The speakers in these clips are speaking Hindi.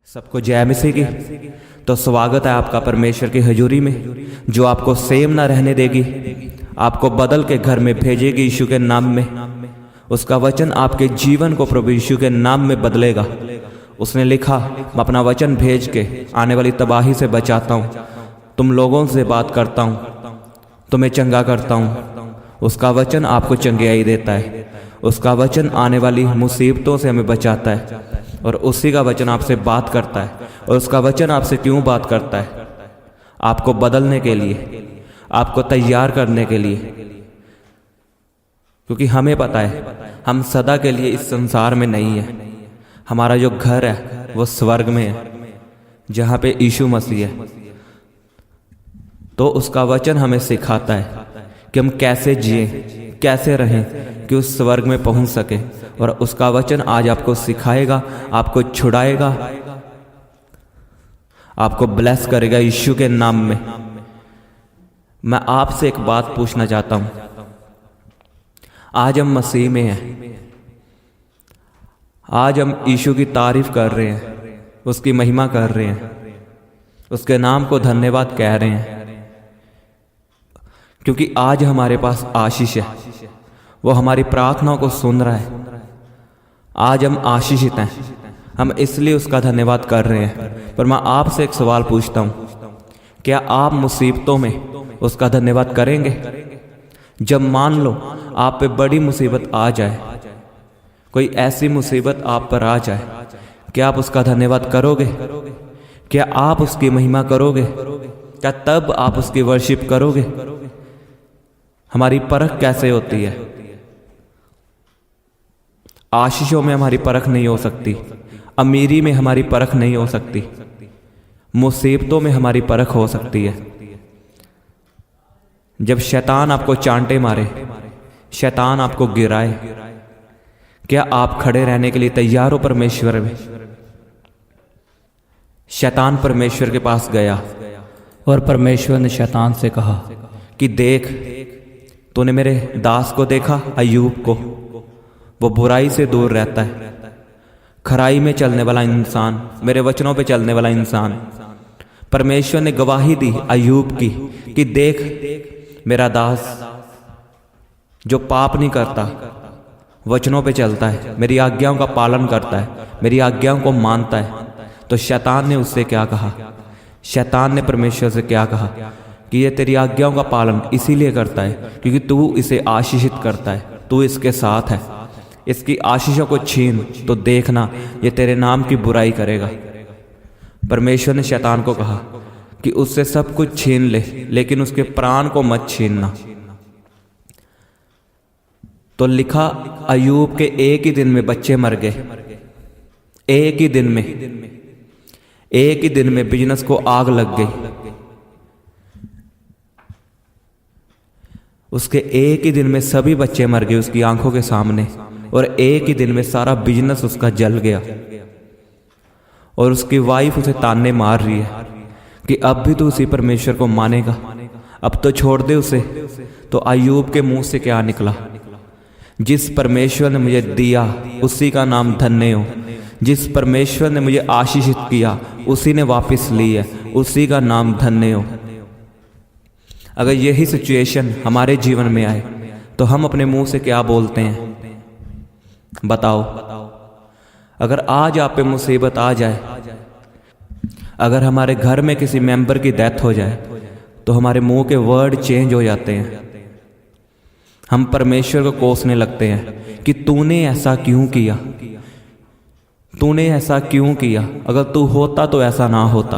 सबको जय मसीह की। तो स्वागत है आपका परमेश्वर की हजूरी में, जो आपको सेम ना रहने देगी, आपको बदल के घर में भेजेगी यीशु के नाम में। उसका वचन आपके जीवन को प्रभु यीशु के नाम में बदलेगा। उसने लिखा, मैं अपना वचन भेज के आने वाली तबाही से बचाता हूँ, तुम लोगों से बात करता हूँ, तुम्हें चंगा करता हूँ। उसका वचन आपको चंगियाई देता है। उसका वचन आने वाली मुसीबतों से हमें बचाता है, और उसी का वचन आपसे बात करता है। और उसका वचन आपसे क्यों बात करता है? आपको बदलने के लिए, आपको तैयार करने के लिए। क्योंकि हमें पता है हम सदा के लिए इस संसार में नहीं है। हमारा जो घर है वो स्वर्ग में है, जहाँ पे यीशु मसीह है। तो उसका वचन हमें सिखाता है कि हम कैसे जिए, कैसे रहें कि उस स्वर्ग में पहुंच सके। और उसका वचन आज आपको सिखाएगा, आपको छुड़ाएगा, आपको ब्लेस करेगा यीशु के नाम में। मैं आपसे एक बात पूछना चाहता हूं। आज हम मसीह में हैं, आज हम यीशु की तारीफ कर रहे हैं, उसकी महिमा कर रहे हैं, उसके नाम को धन्यवाद कह रहे हैं, क्योंकि आज हमारे पास आशीष है। वो हमारी प्रार्थनाओं को सुन रहा है। आज हम आशीषित हैं, हम इसलिए उसका धन्यवाद कर रहे हैं। पर मैं आपसे एक सवाल पूछता हूं, क्या आप मुसीबतों में उसका धन्यवाद करेंगे? जब मान लो आप पे बड़ी मुसीबत आ जाए, कोई ऐसी मुसीबत आप पर आ जाए, क्या आप उसका धन्यवाद करोगे? क्या आप उसकी महिमा करोगे? क्या तब आप उसकी वर्शिप करोगे? हमारी परख कैसे होती है? आशीषों में हमारी परख नहीं हो सकती, अमीरी में हमारी परख नहीं हो सकती, मुसीबतों में हमारी परख हो सकती है। जब शैतान आपको चांटे मारे, शैतान आपको गिराए, क्या आप खड़े रहने के लिए तैयार हो परमेश्वर में? शैतान परमेश्वर के पास गया और परमेश्वर ने शैतान से कहा कि देख, तूने मेरे दास को देखा, अय्यूब को। वो बुराई से दूर रहता है, खराई में चलने वाला इंसान, मेरे वचनों पे चलने वाला इंसान। परमेश्वर ने गवाही दी अय्यूब की कि देख, मेरा दास जो पाप नहीं करता, वचनों पे चलता है, मेरी आज्ञाओं का पालन करता है, मेरी आज्ञाओं को मानता है। तो शैतान ने उससे क्या कहा? शैतान ने परमेश्वर से क्या कहा कि ये तेरी आज्ञाओं का पालन इसीलिए करता है क्योंकि तू इसे आशीषित करता है, तू इसके साथ है। इसकी आशीषों को छीन तो देखना ये तेरे नाम की बुराई करेगा। परमेश्वर ने शैतान को कहा कि उससे सब कुछ छीन ले, लेकिन उसके प्राण को मत छीनना। तो लिखा, अय्यूब के एक ही दिन में बच्चे मर गए। एक ही दिन में, एक ही दिन में बिजनेस को आग लग गई। उसके एक ही दिन में सभी बच्चे मर गए उसकी आंखों के सामने, और एक ही दिन में सारा बिजनेस उसका जल गया। और उसकी वाइफ उसे ताने मार रही है कि अब भी तू उसी परमेश्वर को मानेगा, अब तो छोड़ दे उसे। तो अय्यूब के मुंह से क्या निकला? जिस परमेश्वर ने मुझे दिया उसी का नाम धन्य हो। जिस परमेश्वर ने मुझे आशीषित किया उसी ने वापस ली है, उसी का नाम धन्य हो। अगर यही सिचुएशन हमारे जीवन में आए तो हम अपने मुंह से क्या बोलते हैं? बताओ। अगर आज आप पे मुसीबत आ जाए, अगर हमारे घर में किसी मेंबर की डेथ हो जाए, तो हमारे मुंह के वर्ड चेंज हो जाते हैं। हम परमेश्वर को कोसने लगते हैं कि तूने ऐसा क्यों किया, तूने ऐसा क्यों किया, अगर तू होता तो ऐसा ना होता।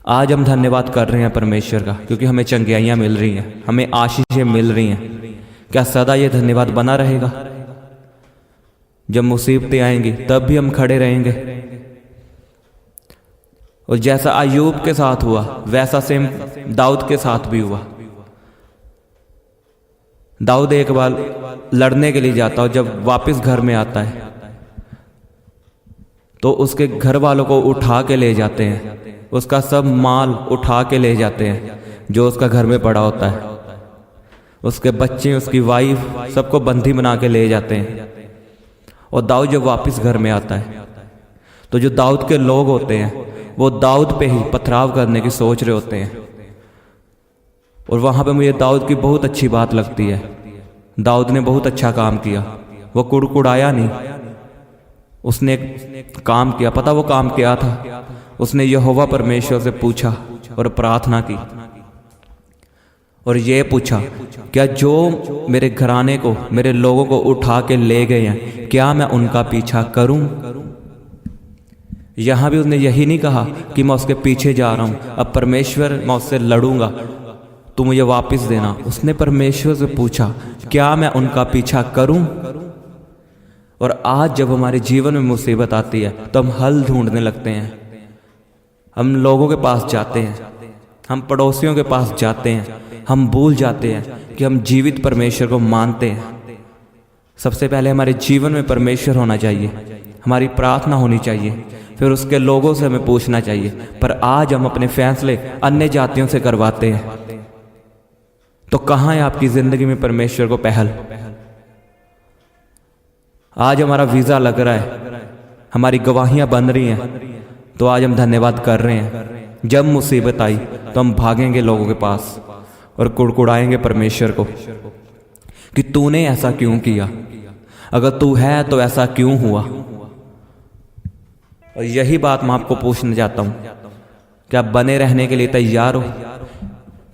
आज हम धन्यवाद कर रहे हैं परमेश्वर का, क्योंकि हमें चंगियाइयां मिल रही हैं, हमें आशीषें मिल रही हैं। क्या सदा ये धन्यवाद बना रहेगा? जब मुसीबतें आएंगी तब भी हम खड़े रहेंगे? और जैसा अय्यूब के साथ हुआ वैसा सेम दाऊद के साथ भी हुआ। दाऊद एक बार लड़ने के लिए जाता और जब वापस घर में आता है तो उसके घर वालों को उठा के ले जाते हैं, उसका सब माल उठा के ले जाते हैं जो उसका घर में पड़ा होता है। उसके बच्चे, उसकी वाइफ, सबको बंदी बना के ले जाते हैं। और दाऊद जब वापस घर में आता है तो जो दाऊद के लोग होते हैं वो दाऊद पे ही पथराव करने की सोच रहे होते हैं। और वहाँ पे मुझे दाऊद की बहुत अच्छी बात लगती है। दाऊद ने बहुत अच्छा काम किया, वो कुड़कुड़ाया नहीं, उसने एक काम किया। पता वो काम क्या था? उसने यहोवा परमेश्वर से पूछा और प्रार्थना की और ये पूछा, क्या जो मेरे घराने को, मेरे लोगों को उठा के ले गए हैं, क्या मैं उनका पीछा करूं? यहां भी उसने यही नहीं कहा कि मैं उसके पीछे जा रहा हूं, अब परमेश्वर मैं उससे लड़ूंगा, तू मुझे वापस देना। उसने परमेश्वर से पूछा, क्या मैं उनका पीछा करूं? और आज जब हमारे जीवन में मुसीबत आती है तो हम हल ढूंढने लगते हैं। हम लोगों के पास जाते हैं, हम पड़ोसियों के पास जाते हैं, हम भूल जाते हैं कि हम जीवित परमेश्वर को मानते हैं। सबसे पहले हमारे जीवन में परमेश्वर होना चाहिए, हमारी प्रार्थना होनी चाहिए, फिर उसके लोगों से हमें पूछना चाहिए। पर आज हम अपने फैसले अन्य जातियों से करवाते हैं। तो कहाँ है आपकी जिंदगी में परमेश्वर को पहल? आज हमारा वीजा लग रहा है, हमारी गवाहियां बन रही हैं, तो आज हम धन्यवाद कर रहे हैं। जब मुसीबत आई तो हम भागेंगे लोगों के पास और कुड़कुड़ाएंगे परमेश्वर को कि तूने ऐसा क्यों किया, अगर तू है तो ऐसा क्यों हुआ। और यही बात मैं आपको पूछना चाहता हूं, क्या आप बने रहने के लिए तैयार हो?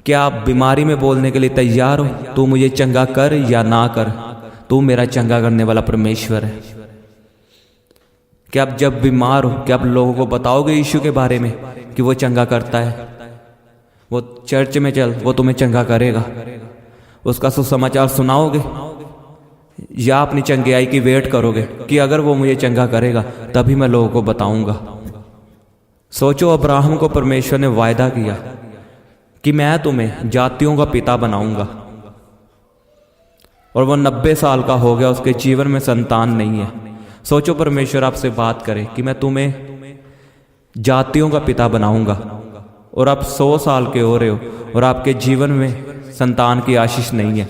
क्या आप बीमारी में बोलने के लिए तैयार हो, तू मुझे चंगा कर या ना कर, तू मेरा चंगा करने वाला परमेश्वर है? क्या आप जब बीमार हो, क्या आप लोगों को बताओगे यीशु के बारे में कि वो चंगा करता है, वो चर्च में चल, वो तुम्हें चंगा करेगा, उसका सुसमाचार सुनाओगे? या अपनी चंगाई की वेट करोगे कि अगर वो मुझे चंगा करेगा तभी मैं लोगों को बताऊंगा? सोचो, अब्राहम को परमेश्वर ने वायदा किया कि मैं तुम्हें जातियों का पिता बनाऊंगा, और वो 90 साल का हो गया, उसके जीवन में संतान नहीं है। सोचो, परमेश्वर आपसे बात करे कि मैं तुम्हें जातियों का पिता बनाऊंगा, और आप 100 साल के हो रहे हो और आपके जीवन में संतान की आशीष नहीं है,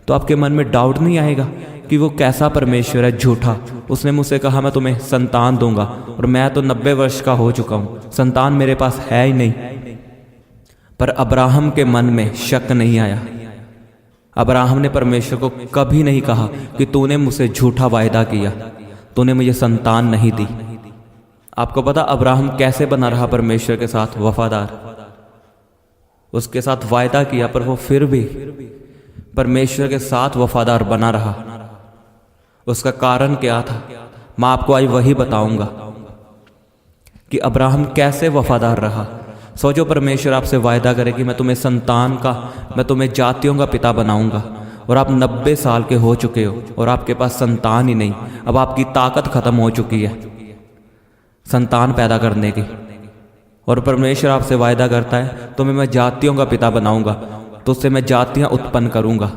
तो आपके मन में डाउट नहीं आएगा कि वो कैसा परमेश्वर है, झूठा। उसने मुझसे कहा मैं तुम्हें संतान दूंगा, और मैं तो 90 वर्ष का हो चुका हूं, संतान मेरे पास है ही नहीं। पर अब्राहम के मन में शक नहीं आया। अब्राहम ने परमेश्वर को कभी नहीं कहा कि तूने मुझसे झूठा वायदा किया, तूने मुझे संतान नहीं दी। आपको पता अब्राहम कैसे बना रहा परमेश्वर के साथ वफादार? उसके साथ वायदा किया पर वो फिर भी परमेश्वर के साथ वफादार बना रहा। उसका कारण क्या था? मैं आपको आज वही बताऊंगा कि अब्राहम कैसे वफादार रहा। सोचो, परमेश्वर आपसे वायदा करे कि मैं तुम्हें संतान का, मैं तुम्हें जातियों का पिता बनाऊंगा, और आप 90 साल के हो चुके हो और आपके पास संतान ही नहीं। अब आपकी ताकत खत्म हो चुकी है संतान पैदा करने की, और परमेश्वर आपसे वायदा करता है तुम्हें मैं जातियों का पिता बनाऊंगा, तो उससे मैं जातियां उत्पन्न करूंगा।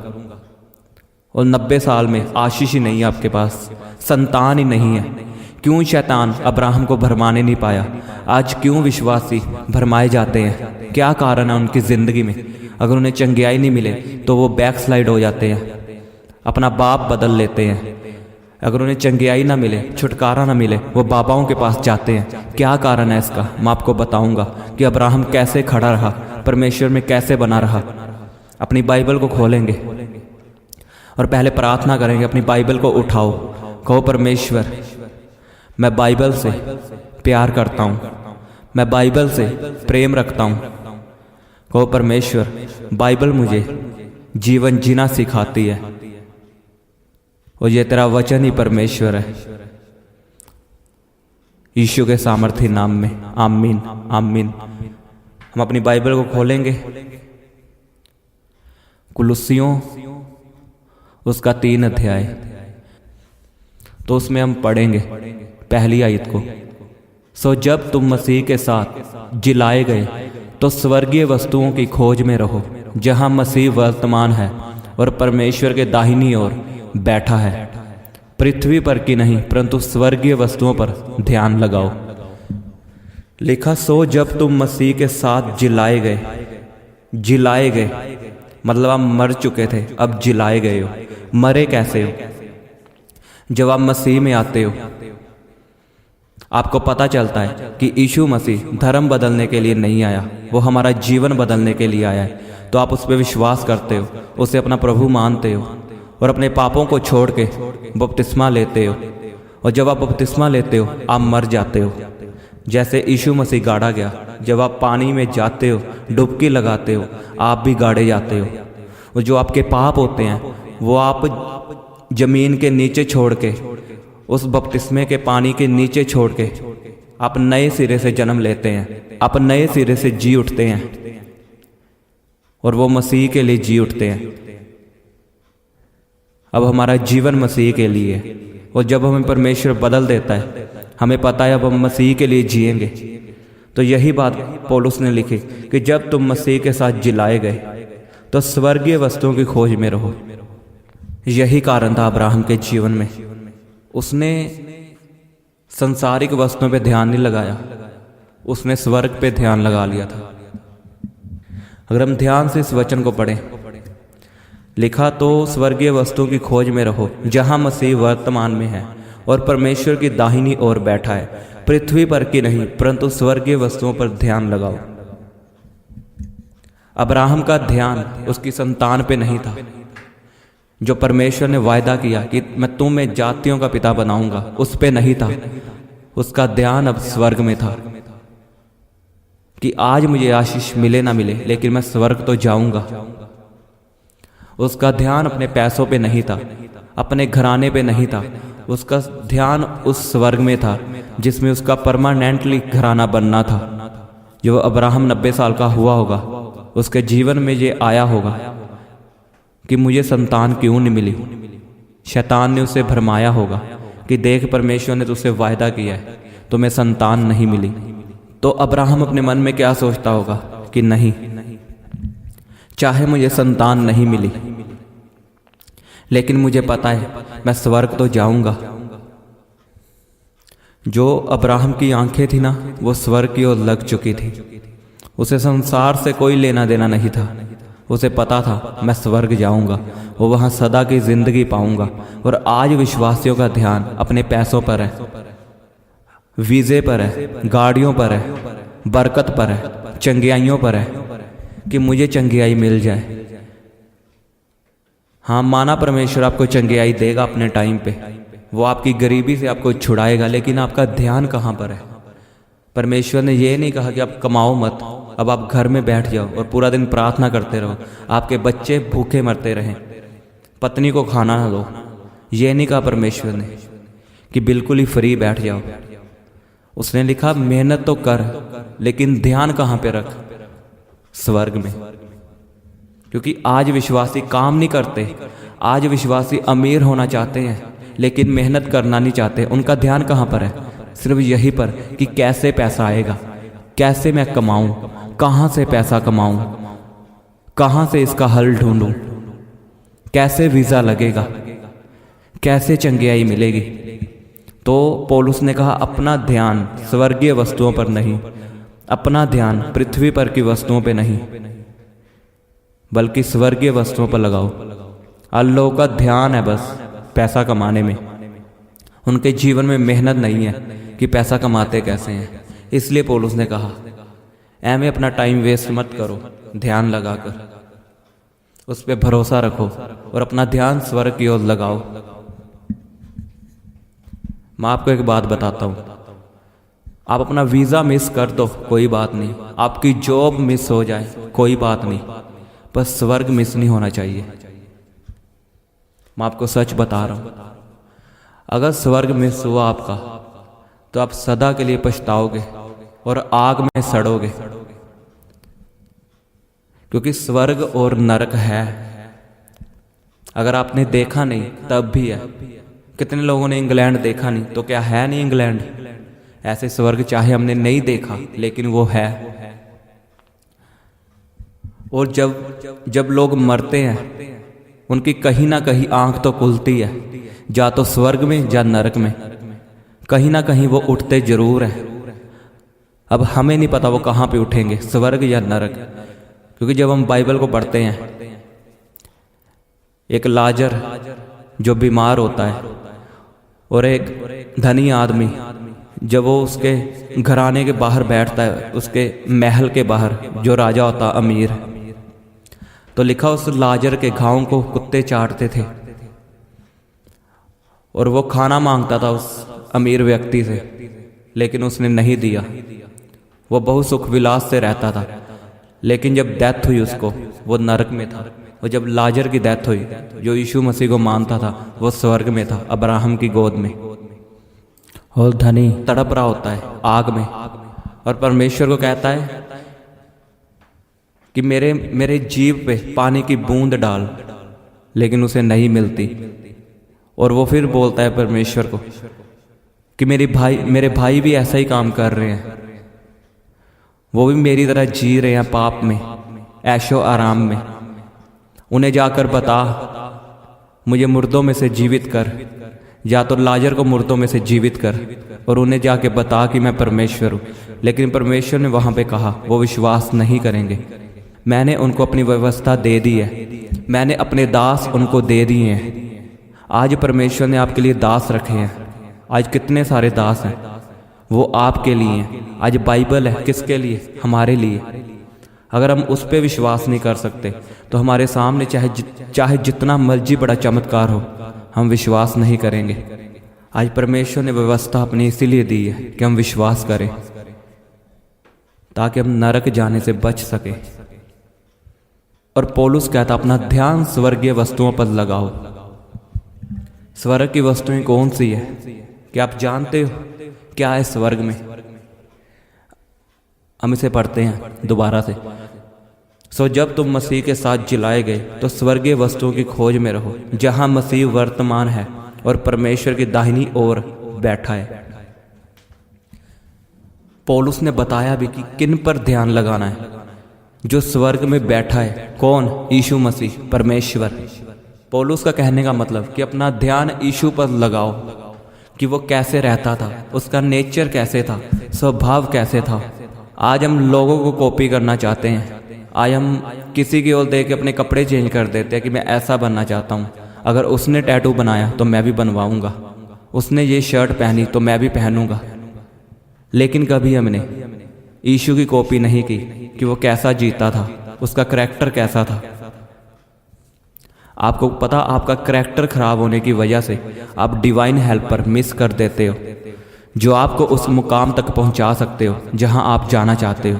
और 90 साल में आशीष ही नहीं है आपके पास, संतान ही नहीं है। क्यों शैतान अब्राहम को भरमाने नहीं पाया? आज क्यों विश्वासी भरमाए जाते हैं? क्या कारण है उनकी जिंदगी में? अगर उन्हें चंगियाई नहीं मिले तो वो बैकस्लाइड हो जाते हैं, अपना बाप बदल लेते हैं। अगर उन्हें चंगियाई ना मिले, छुटकारा ना मिले, वो बाबाओं के पास जाते हैं। क्या कारण है इसका? मैं आपको बताऊंगा कि अब्राहम कैसे खड़ा रहा, परमेश्वर में कैसे बना रहा। अपनी बाइबल को खोलेंगे और पहले प्रार्थना करेंगे। अपनी बाइबल को उठाओ, कहो परमेश्वर मैं बाइबल से प्यार करता हूँ, मैं बाइबल से प्रेम रखता हूँ। कहो परमेश्वर बाइबल मुझे जीवन जीना सिखाती है, और ये तेरा वचन ही परमेश्वर है। यीशु के सामर्थ्य नाम में आमीन आमीन। हम अपनी बाइबल को खोलेंगे, कुलुस्सियों उसका 3 अध्याय, तो उसमें हम पढ़ेंगे पहली आयत को। सो जब तुम मसीह के साथ जिलाए गए तो स्वर्गीय वस्तुओं की खोज में रहो, जहां मसीह वर्तमान है और परमेश्वर के दाहिनी ओर बैठा है। पृथ्वी पर की नहीं परंतु स्वर्गीय वस्तुओं पर ध्यान लगाओ। लिखा, सो जब तुम मसीह के साथ जिलाए गए मतलब आप मर चुके थे, अब जिलाए गए हो। मरे कैसे हो? जब आप मसीह में आते हो, आपको पता चलता है कि यीशु मसीह धर्म बदलने के लिए नहीं आया, वो हमारा जीवन बदलने के लिए आया है, तो आप उस पर विश्वास करते हो, उसे अपना प्रभु मानते हो और अपने पापों को छोड़ के बपतिस्मा लेते हो। और जब आप बपतिस्मा लेते हो आप मर जाते हो, जैसे यीशु मसीह गाड़ा गया। जब आप पानी में जाते हो, डुबकी लगाते हो, आप भी गाड़े जाते हो। और जो आपके पाप होते हैं वो आप जमीन के नीचे छोड़ के, उस बपतिस्मे के पानी के नीचे छोड़ के आप नए सिरे से जन्म लेते हैं, आप नए सिरे से जी उठते हैं और वो मसीह के लिए जी उठते हैं। अब हमारा जीवन मसीह के लिए है। और जब हमें परमेश्वर बदल देता है, हमें पता है अब हम मसीह के लिए जिएंगे। तो यही बात पौलुस ने लिखी कि जब तुम मसीह के साथ जिलाए गए तो स्वर्गीय वस्तुओं की खोज में रहो। यही कारण था अब्राहम के जीवन में, उसने संसारिक वस्तुओं पे ध्यान नहीं लगाया, उसने स्वर्ग पे ध्यान लगा लिया था। अगर हम ध्यान से इस वचन को पढ़ें, लिखा तो स्वर्गीय वस्तुओं की खोज में रहो जहां मसीह वर्तमान में है और परमेश्वर की दाहिनी ओर बैठा है। पृथ्वी पर की नहीं परंतु स्वर्गीय वस्तुओं पर ध्यान लगाओ। अब्राहम का ध्यान उसकी संतान पे नहीं था, जो परमेश्वर ने वायदा किया कि मैं तुम्हें जातियों का पिता बनाऊंगा, उस पे नहीं था। उसका ध्यान अब स्वर्ग में था कि आज मुझे आशीष मिले ना मिले लेकिन मैं स्वर्ग तो जाऊंगा। उसका ध्यान अपने पैसों पे नहीं था, अपने घराने पे नहीं था, उसका ध्यान उस स्वर्ग में था जिसमें उसका परमानेंटली घराना बनना था। जो अब्राहम 90 साल का हुआ होगा, उसके जीवन में ये आया होगा कि मुझे संतान क्यों नहीं मिली। शैतान ने उसे भरमाया होगा कि देख परमेश्वर ने तुझसे वायदा किया है, तुम्हें संतान नहीं मिली। तो अब्राहम अपने मन में क्या सोचता होगा कि नहीं, चाहे मुझे संतान नहीं मिली लेकिन मुझे पता है मैं स्वर्ग तो जाऊंगा। जो अब्राहम की आंखें थी ना, वो स्वर्ग की ओर लग चुकी थी। उसे संसार से कोई लेना देना नहीं था। उसे पता था मैं स्वर्ग जाऊंगा, वो वहां सदा की जिंदगी पाऊंगा। और आज विश्वासियों का ध्यान अपने पैसों पर है, वीजे पर है, गाड़ियों पर है, बरकत पर है, चंगियाइयों पर है कि मुझे चंगियाई मिल जाए। हाँ, माना परमेश्वर आपको चंगियाई देगा अपने टाइम पे, वो आपकी गरीबी से आपको छुड़ाएगा, लेकिन आपका ध्यान कहाँ पर है? परमेश्वर ने ये नहीं कहा कि आप कमाओ मत, अब आप घर में बैठ जाओ और पूरा दिन प्रार्थना करते रहो, आपके बच्चे भूखे मरते रहें, पत्नी को खाना ना दो। ये नहीं कहा परमेश्वर ने कि बिल्कुल ही फ्री बैठ जाओ। उसने लिखा मेहनत तो कर, लेकिन ध्यान कहाँ पे रख? स्वर्ग में। क्योंकि आज विश्वासी काम नहीं करते, आज विश्वासी अमीर होना चाहते हैं लेकिन मेहनत करना नहीं चाहते। उनका ध्यान कहाँ पर है? सिर्फ यही पर कि कैसे पैसा आएगा, कैसे मैं कमाऊं, कहाँ से पैसा कमाऊं, कहाँ से इसका हल ढूंढूं, कैसे वीजा लगेगा, कैसे चंगियाई मिलेगी। तो पौलुस ने कहा अपना ध्यान स्वर्गीय वस्तुओं पर नहीं, अपना ध्यान पृथ्वी पर की वस्तुओं पर नहीं, बल्कि स्वर्गीय वस्तुओं पर लगाओ। अल्लाह लोगों का ध्यान है बस पैसा कमाने में, उनके जीवन में मेहनत नहीं है कि पैसा कमाते कैसे हैं। इसलिए पौलुस ने कहा ऐमें अपना टाइम वेस्ट मत करो, ध्यान लगाकर उस पर भरोसा रखो और अपना ध्यान स्वर्ग की ओर लगाओ। मैं आपको एक बात बताता हूँ, आप अपना वीज़ा मिस कर दो कोई बात नहीं, आपकी जॉब मिस हो जाए कोई बात नहीं, बस स्वर्ग मिस नहीं होना चाहिए। मैं आपको सच बता रहा हूं, अगर स्वर्ग मिस हुआ आपका तो आप सदा के लिए पछताओगे और आग में सड़ोगे। क्योंकि स्वर्ग और नरक है, अगर आपने देखा नहीं तब भी है। कितने लोगों ने इंग्लैंड देखा नहीं, तो क्या है नहीं इंग्लैंड? ऐसे स्वर्ग चाहे हमने नहीं देखा लेकिन वो है। और जब लोग मरते हैं उनकी कहीं ना कहीं आंख तो खुलती है, या तो स्वर्ग में या नरक में, कहीं ना कहीं वो उठते जरूर हैं। अब हमें नहीं पता वो कहाँ पे उठेंगे, स्वर्ग या नरक। क्योंकि जब हम बाइबल को पढ़ते हैं, एक लाजर जो बीमार होता है और एक धनी आदमी जब वो उसके घराने के बाहर बैठता है, उसके महल के बाहर, जो राजा होता अमीर, तो लिखा उस लाजर के घावों को कुत्ते चाटते थे। और वो खाना मांगता था उस अमीर व्यक्ति से, लेकिन उसने नहीं दिया। वो बहुत सुख विलास से रहता था, लेकिन जब डेथ हुई उसको, वो नरक में था। और जब लाजर की डेथ हुई, जो यीशु मसीह को मानता था, वो स्वर्ग में था, अब्राहम की गोद में। और धनी तड़प रहा होता है आग में, और परमेश्वर को कहता है कि मेरे जीभ पे पानी की बूंद डाल, लेकिन उसे नहीं मिलती। और वो फिर बोलता है परमेश्वर को कि मेरे भाई भी ऐसा ही काम कर रहे हैं, वो भी मेरी तरह जी रहे हैं पाप में, ऐशो आराम में। उन्हें जाकर बता, मुझे मुर्दों में से जीवित कर, या तो लाजर को मुर्दों में से जीवित कर, और उन्हें जाके बता कि मैं परमेश्वर हूँ। लेकिन परमेश्वर ने वहाँ पे कहा, वो विश्वास नहीं करेंगे। मैंने उनको अपनी व्यवस्था दे दी है, मैंने अपने दास उनको दे दिए हैं। आज परमेश्वर ने आपके लिए दास रखे हैं। आज कितने सारे दास हैं, वो आपके लिए हैं। आज बाइबल है किसके लिए? हमारे लिए। अगर हम उस पर विश्वास नहीं कर सकते, तो हमारे सामने चाहे जितना मर्जी बड़ा चमत्कार हो, हम विश्वास नहीं करेंगे। आज परमेश्वर ने व्यवस्था अपनी इसीलिए दी है कि हम विश्वास करें, ताकि हम नरक जाने से बच सके। और पौलुस कहता, अपना ध्यान स्वर्गीय वस्तुओं पर लगाओ। स्वर्ग की वस्तुएं कौन सी है? क्या आप जानते हो क्या है स्वर्ग में? हम इसे पढ़ते हैं दोबारा से। जब तुम मसीह के साथ जिलाए गए, तो स्वर्गीय वस्तुओं की खोज में रहो, जहां मसीह वर्तमान है और परमेश्वर की दाहिनी ओर बैठा है। पौलुस ने बताया भी कि किन पर ध्यान लगाना है। जो स्वर्ग में बैठा है, कौन? यीशु मसीह, परमेश्वर। पौलुस का कहने का मतलब कि अपना ध्यान यीशु पर लगाओ, कि वो कैसे रहता था, उसका नेचर कैसे था, स्वभाव कैसे था। आज हम लोगों को कॉपी करना चाहते हैं। आज हम किसी की ओर देख के अपने कपड़े चेंज कर देते हैं कि मैं ऐसा बनना चाहता हूँ। अगर उसने टैटू बनाया तो मैं भी बनवाऊंगा, उसने ये शर्ट पहनी तो मैं भी पहनूंगा। लेकिन कभी हमने यीशु की कॉपी नहीं की कि वो कैसा जीता था, उसका करैक्टर कैसा था। आपको पता, आपका करैक्टर खराब होने की वजह से आप डिवाइन हेल्पर मिस कर देते हो, जो आपको उस मुकाम तक पहुंचा सकते हो जहां आप जाना चाहते हो,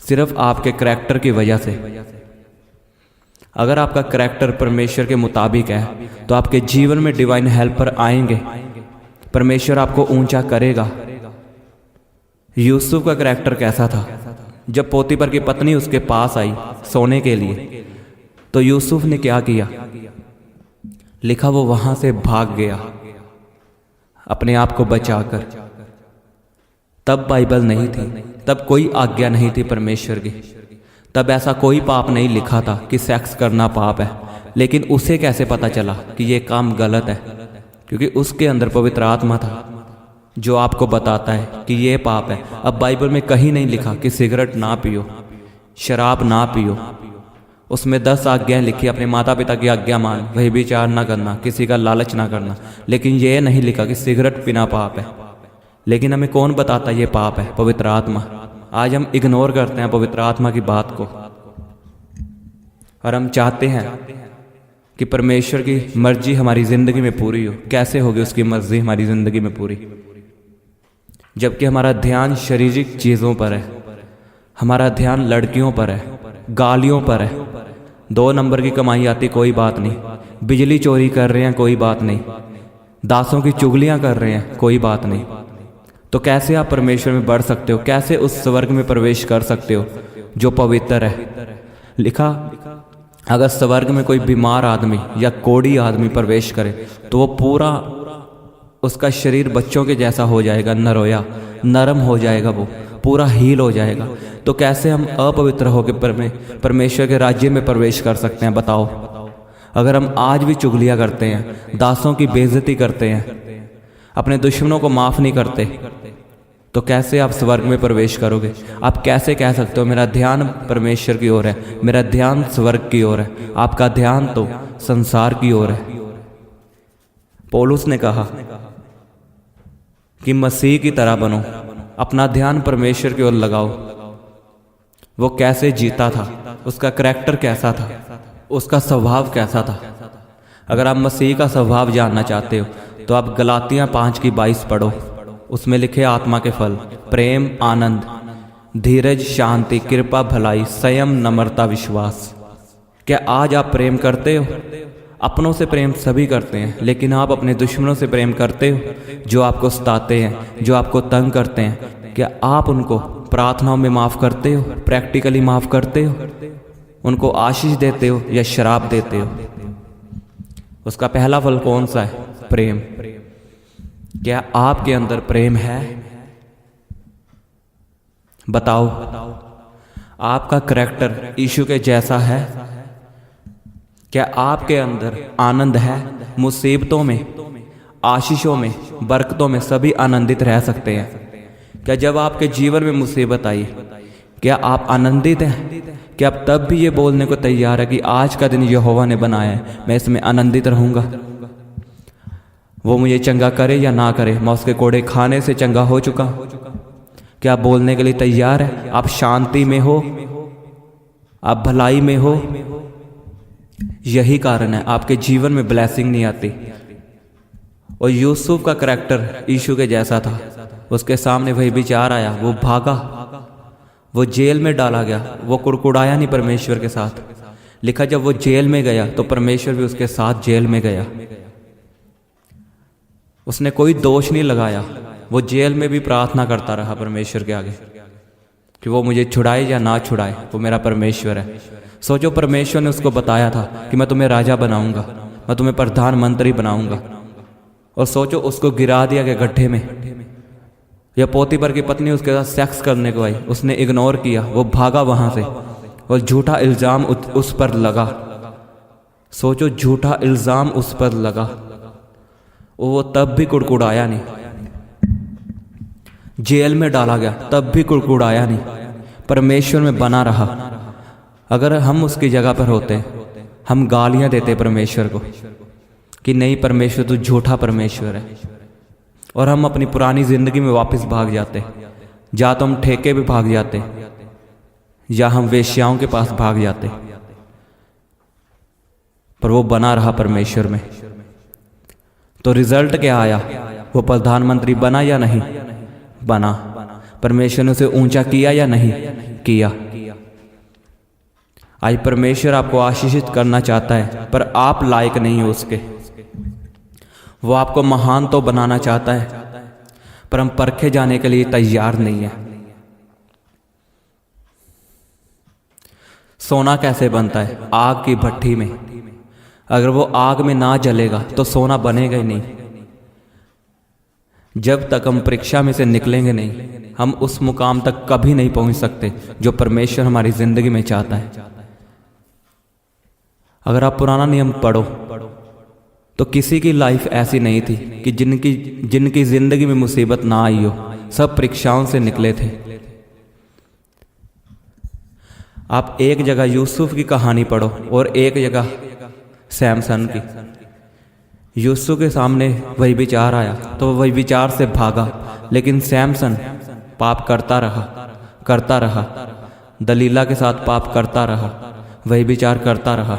सिर्फ आपके करैक्टर की वजह से। अगर आपका करैक्टर परमेश्वर के मुताबिक है, तो आपके जीवन में डिवाइन हेल्पर आएंगे, परमेश्वर आपको ऊंचा करेगा। यूसुफ का करैक्टर कैसा था? जब पोतीफर की पत्नी उसके पास आई सोने के लिए, तो यूसुफ ने क्या किया? लिखा वो वहां से भाग गया अपने आप को बचाकर। तब बाइबल नहीं थी, तब कोई आज्ञा नहीं थी परमेश्वर की, तब ऐसा कोई पाप नहीं लिखा था कि सेक्स करना पाप है। लेकिन उसे कैसे पता चला कि ये काम गलत है? क्योंकि उसके अंदर पवित्र आत्मा था जो आपको बताता है कि ये पाप है। अब बाइबल में कहीं नहीं लिखा कि सिगरेट ना पियो, शराब ना पियो। उसमें 10 आज्ञाएं लिखी, अपने माता पिता की आज्ञा मान, वही विचार ना करना, किसी का लालच ना करना। लेकिन ये नहीं लिखा कि सिगरेट पीना पाप है। लेकिन हमें कौन बताता ये पाप है? पवित्र आत्मा। आज हम इग्नोर करते हैं पवित्र आत्मा की बात को, और हम चाहते हैं कि परमेश्वर की मर्जी हमारी जिंदगी में पूरी हो। कैसे होगी उसकी मर्जी हमारी जिंदगी में पूरी? जबकि हमारा ध्यान शारीरिक चीजों पर है, हमारा ध्यान लड़कियों पर है, गालियों पर है। 2 नंबर की कमाई आती, कोई बात नहीं। बिजली चोरी कर रहे हैं, कोई बात नहीं। दासों की चुगलियां कर रहे हैं, कोई बात नहीं। तो कैसे आप परमेश्वर में बढ़ सकते हो? कैसे उस स्वर्ग में प्रवेश कर सकते हो जो पवित्र है? लिखा, अगर स्वर्ग में कोई बीमार आदमी या कोढ़ी आदमी प्रवेश करे, तो वो पूरा उसका शरीर बच्चों के जैसा हो जाएगा, नरोया, नरम हो जाएगा, वो पूरा हील हो जाएगा। तो कैसे हम अपवित्र होकर परमेश्वर के राज्य में प्रवेश कर सकते हैं? बताओ। अगर हम आज भी चुगलियां करते हैं, दासों की बेइज्जती करते हैं, अपने दुश्मनों को माफ नहीं करते, तो कैसे आप स्वर्ग में प्रवेश करोगे? आप कैसे कह सकते हो मेरा ध्यान परमेश्वर की ओर है, मेरा ध्यान स्वर्ग की ओर है? आपका ध्यान तो संसार की ओर है। पौलुस ने कहा कि मसीह की तरह बनो, अपना ध्यान परमेश्वर की ओर लगाओ। वो कैसे जीता था, उसका करैक्टर कैसा था, उसका स्वभाव कैसा था। अगर आप मसीह का स्वभाव जानना चाहते हो तो आप गलातियां 5:22 पढ़ो। उसमें लिखे आत्मा के फल प्रेम, आनंद, धीरज, शांति, कृपा, भलाई, संयम, नम्रता, विश्वास। क्या आज आप प्रेम करते हो? अपनों से प्रेम सभी करते हैं, लेकिन आप अपने दुश्मनों से प्रेम करते हो, जो आपको सताते हैं, जो आपको तंग करते हैं। क्या आप उनको प्रार्थनाओं में माफ़ करते हो, प्रैक्टिकली माफ़ करते हो? उनको आशीष देते हो या श्राप देते हो? उसका पहला फल कौन सा है? प्रेम। क्या आपके अंदर प्रेम है? बताओ। आपका करैक्टर यीशु के जैसा है? क्या आपके अंदर आनंद है? मुसीबतों में, आशीषों में, बरकतों में सभी आनंदित रह सकते हैं। क्या जब आपके जीवन में मुसीबत आई, क्या आप आनंदित हैं? क्या आप तब भी ये बोलने को तैयार है कि आज का दिन यहोवा ने बनाया है, मैं इसमें आनंदित रहूंगा? वो मुझे चंगा करे या ना करे, मैं उसके कोड़े खाने से चंगा हो चुका। क्या आप बोलने के लिए तैयार है? आप शांति में हो, आप भलाई में हो। यही कारण है आपके जीवन में ब्लेसिंग नहीं आती। और यूसुफ का करैक्टर यीशु के जैसा था। उसके सामने वही विचार आया, वो भागा, वो जेल में डाला गया, वो कुड़कुड़ाया नहीं परमेश्वर के साथ। लिखा जब वो जेल में गया तो परमेश्वर भी उसके साथ जेल में गया। उसने कोई दोष नहीं लगाया। वो जेल में भी प्रार्थना करता रहा परमेश्वर के आगे कि वो मुझे छुड़ाए या ना छुड़ाए, वो मेरा परमेश्वर है। सोचो, परमेश्वर ने उसको बताया था कि मैं तुम्हें राजा बनाऊंगा, मैं तुम्हें प्रधानमंत्री बनाऊंगा। और सोचो, उसको गिरा दिया गया गड्ढे में। या पोतीफर की पत्नी उसके साथ सेक्स करने को आई, उसने इग्नोर किया, वो भागा वहां से और झूठा इल्जाम उस पर लगा। सोचो, झूठा इल्जाम उस पर लगा, वो तब भी कुड़कुड़ाया नहीं। जेल में डाला गया तब भी कुड़कुड़ाया नहीं, परमेश्वर में बना रहा। अगर हम उसकी जगह पर होते, हम गालियां देते परमेश्वर को कि नहीं परमेश्वर तू झूठा परमेश्वर है, और हम अपनी पुरानी जिंदगी में वापस भाग जाते। या तो हम ठेके पे भाग जाते या हम वेश्याओं के पास भाग जाते। पर वो बना रहा परमेश्वर में। तो रिजल्ट क्या आया? वो प्रधानमंत्री बना या नहीं बना? परमेश्वर ने उसे ऊंचा किया या नहीं किया? आज परमेश्वर आपको आशीषित करना चाहता है, पर आप लायक नहीं हो उसके। वो आपको महान तो बनाना चाहता है, पर हम परखे जाने के लिए तैयार नहीं है। सोना कैसे बनता है? आग की भट्ठी में। अगर वो आग में ना जलेगा तो सोना बनेगा ही नहीं। जब तक हम परीक्षा में से निकलेंगे नहीं, हम उस मुकाम तक कभी नहीं पहुंच सकते जो परमेश्वर हमारी जिंदगी में चाहता है। अगर आप पुराना नियम पढ़ो तो किसी की लाइफ ऐसी नहीं थी कि जिनकी जिंदगी में मुसीबत ना आई हो। सब परीक्षाओं से निकले थे। आप एक जगह यूसुफ की कहानी पढ़ो और एक जगह सैमसन की। यूसुफ के सामने वही विचार आया तो वही विचार से भागा, लेकिन सैमसन पाप करता रहा, दलीला के साथ पाप करता रहा, वही विचार करता रहा।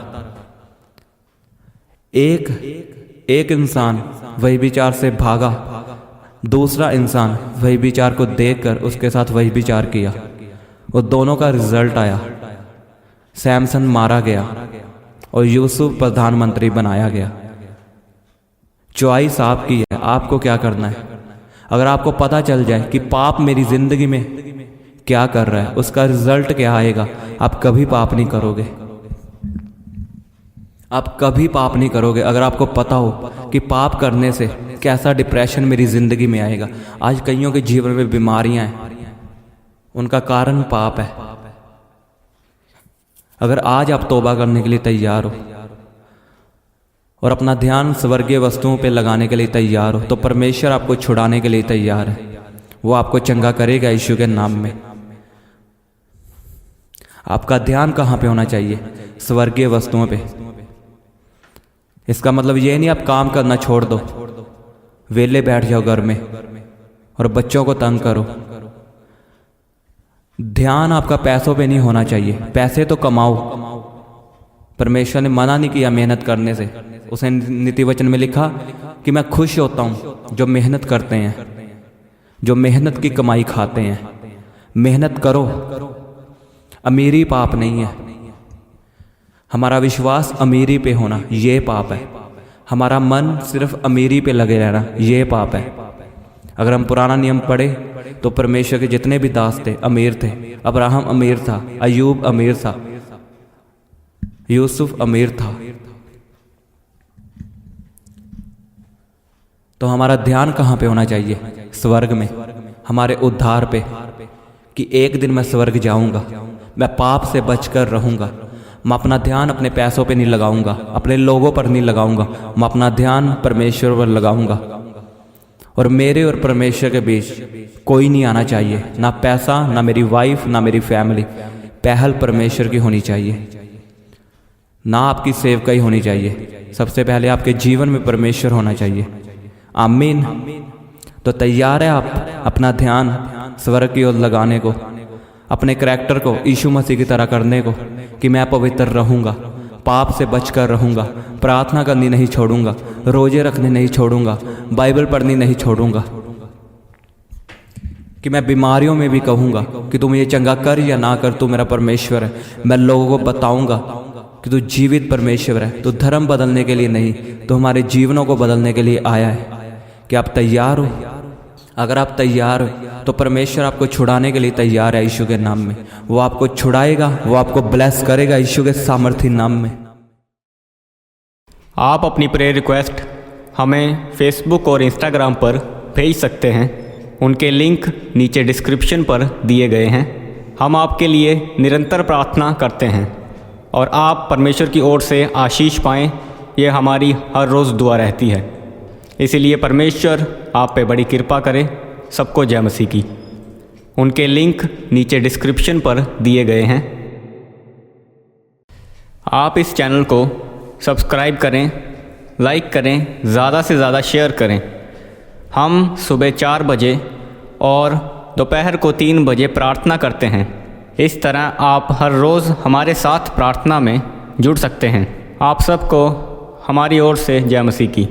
एक इंसान वही विचार से भागा, दूसरा इंसान वही विचार को देखकर उसके साथ वही विचार किया, और दोनों का रिजल्ट आया। सैमसन मारा गया और यूसुफ प्रधानमंत्री बनाया गया। चॉइस आपकी है, आपको क्या करना है। अगर आपको पता चल जाए कि पाप मेरी जिंदगी में क्या कर रहा है, उसका रिजल्ट क्या आएगा, आप कभी पाप नहीं करोगे। आप कभी पाप नहीं करोगे अगर आपको पता हो कि पाप करने से कैसा डिप्रेशन मेरी जिंदगी में आएगा। आज कईयों के जीवन में बीमारियां हैं, उनका कारण पाप है। अगर आज आप तौबा करने के लिए तैयार हो और अपना ध्यान स्वर्गीय वस्तुओं पे लगाने के लिए तैयार हो, तो परमेश्वर आपको छुड़ाने के लिए तैयार है। वो आपको चंगा करेगा यीशु के नाम में। आपका ध्यान कहाँ पे होना चाहिए? स्वर्गीय वस्तुओं पे। इसका मतलब ये नहीं आप काम करना छोड़ दो, वेले बैठ जाओ घर में, और बच्चों को तंग करो। ध्यान आपका पैसों पे नहीं होना चाहिए। पैसे तो कमाओ, परमेश्वर ने मना नहीं किया मेहनत करने से। उसने नीति वचन में लिखा कि मैं खुश होता हूं जो मेहनत करते हैं, जो मेहनत की कमाई खाते हैं। मेहनत करो, अमीरी पाप नहीं है। हमारा विश्वास अमीरी पे होना ये पाप है। हमारा मन सिर्फ अमीरी पे लगे रहना ये पाप है। अगर हम पुराना नियम पढ़े तो परमेश्वर के जितने भी दास थे अमीर थे। अब्राहम अमीर था, अयूब अमीर था, यूसुफ अमीर था। तो हमारा ध्यान कहाँ पे होना चाहिए? स्वर्ग में, हमारे उद्धार पे, कि एक दिन मैं स्वर्ग जाऊंगा, मैं पाप से बचकर रहूंगा। मैं अपना ध्यान अपने पैसों पे नहीं लगाऊंगा, अपने लोगों पर नहीं लगाऊंगा, मैं अपना ध्यान परमेश्वर पर लगाऊंगा। और मेरे और परमेश्वर के बीच कोई नहीं आना चाहिए, ना पैसा, ना मेरी वाइफ, ना मेरी फैमिली। पहल परमेश्वर की होनी चाहिए, ना आपकी सेवकाई होनी चाहिए। सबसे पहले आपके जीवन में परमेश्वर होना चाहिए। आमीन। तो तैयार है आप अपना ध्यान स्वर्ग की ओर लगाने को, अपने करैक्टर को यीशु मसीह की तरह करने को, कि मैं पवित्र रहूंगा, पाप से बचकर रहूंगा, प्रार्थना करनी नहीं छोड़ूंगा, रोजे रखने नहीं छोड़ूंगा, बाइबल पढ़नी नहीं छोड़ूंगा, कि मैं बीमारियों में भी कहूंगा कि तुम ये चंगा कर या ना कर, तू मेरा परमेश्वर है। मैं लोगों को बताऊंगा कि तू जीवित परमेश्वर है, तो धर्म बदलने के लिए नहीं, तो हमारे जीवनों को बदलने के लिए आया है। कि आप तैयार हो? अगर आप तैयार हो तो परमेश्वर आपको छुड़ाने के लिए तैयार है यीशु के नाम में। वो आपको छुड़ाएगा, वो आपको ब्लेस करेगा यीशु के सामर्थी नाम में। आप अपनी प्रेयर रिक्वेस्ट हमें फेसबुक और इंस्टाग्राम पर भेज सकते हैं। उनके लिंक नीचे डिस्क्रिप्शन पर दिए गए हैं। हम आपके लिए निरंतर प्रार्थना करते हैं और आप परमेश्वर की ओर से आशीष पाएं, ये हमारी हर रोज़ दुआ रहती है। इसीलिए परमेश्वर आप पे बड़ी कृपा करे। सबको जय मसीह की। उनके लिंक नीचे डिस्क्रिप्शन पर दिए गए हैं। आप इस चैनल को सब्सक्राइब करें, लाइक करें, ज़्यादा से ज़्यादा शेयर करें। हम सुबह 4 बजे और दोपहर को 3 बजे प्रार्थना करते हैं। इस तरह आप हर रोज़ हमारे साथ प्रार्थना में जुड़ सकते हैं। आप सबको हमारी ओर से जय मसीह की।